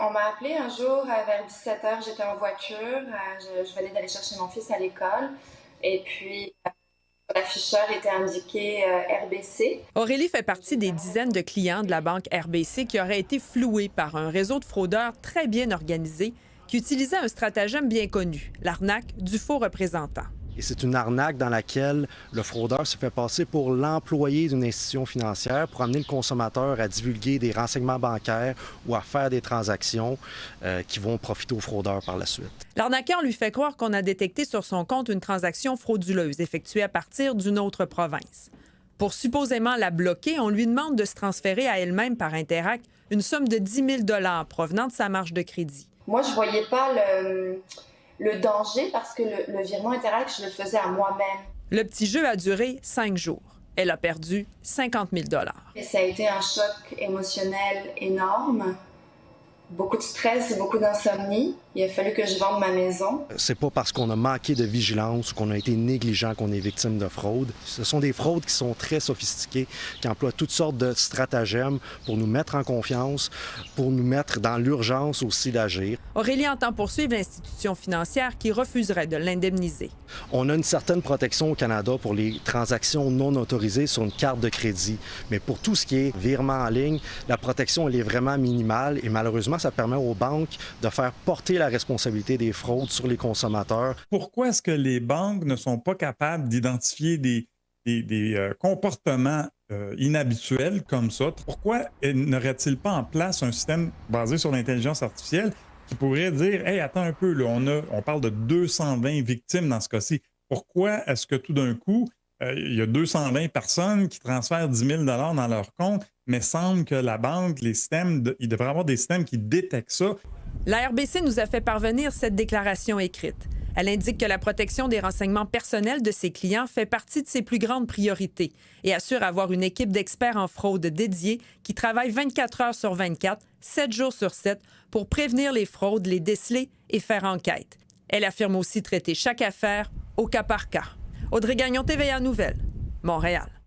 On m'a appelé un jour vers 17h, j'étais en voiture, je venais d'aller chercher mon fils à l'école et puis l'afficheur était indiqué RBC. Aurélie fait partie des dizaines de clients de la banque RBC qui auraient été floués par un réseau de fraudeurs très bien organisé qui utilisait un stratagème bien connu, l'arnaque du faux représentant. Et c'est une arnaque dans laquelle le fraudeur se fait passer pour l'employé d'une institution financière pour amener le consommateur à divulguer des renseignements bancaires ou à faire des transactions qui vont profiter au fraudeur par la suite. L'arnaqueur lui fait croire qu'on a détecté sur son compte une transaction frauduleuse effectuée à partir d'une autre province. Pour supposément la bloquer, on lui demande de se transférer à elle-même par Interac une somme de 10 000 $ provenant de sa marge de crédit. Moi, je voyais pas le danger parce que le virement Interac, je le faisais à moi-même. Le petit jeu a duré 5 jours. Elle a perdu 50 000 $. Et ça a été un choc émotionnel énorme. Beaucoup de stress, beaucoup d'insomnie. Il a fallu que je vende ma maison. C'est pas parce qu'on a manqué de vigilance ou qu'on a été négligent qu'on est victime de fraude. Ce sont des fraudes qui sont très sophistiquées, qui emploient toutes sortes de stratagèmes pour nous mettre en confiance, pour nous mettre dans l'urgence aussi d'agir. Aurélie entend poursuivre l'institution financière qui refuserait de l'indemniser. On a une certaine protection au Canada pour les transactions non autorisées sur une carte de crédit. Mais pour tout ce qui est virement en ligne, la protection elle est vraiment minimale et malheureusement, ça permet aux banques de faire porter la responsabilité des fraudes sur les consommateurs. Pourquoi est-ce que les banques ne sont pas capables d'identifier des comportements inhabituels comme ça? Pourquoi n'aurait-il pas en place un système basé sur l'intelligence artificielle qui pourrait dire « Hey, attends un peu, là, on parle de 220 victimes dans ce cas-ci. Pourquoi est-ce que tout d'un coup, il y a 220 personnes qui transfèrent 10 000 $ dans leur compte, mais semble que la banque, il devrait y avoir des systèmes qui détectent ça. » La RBC nous a fait parvenir cette déclaration écrite. Elle indique que la protection des renseignements personnels de ses clients fait partie de ses plus grandes priorités et assure avoir une équipe d'experts en fraude dédiée qui travaille 24 heures sur 24, 7 jours sur 7 pour prévenir les fraudes, les déceler et faire enquête. Elle affirme aussi traiter chaque affaire au cas par cas. Audrey Gagnon, TVA Nouvelles, Montréal.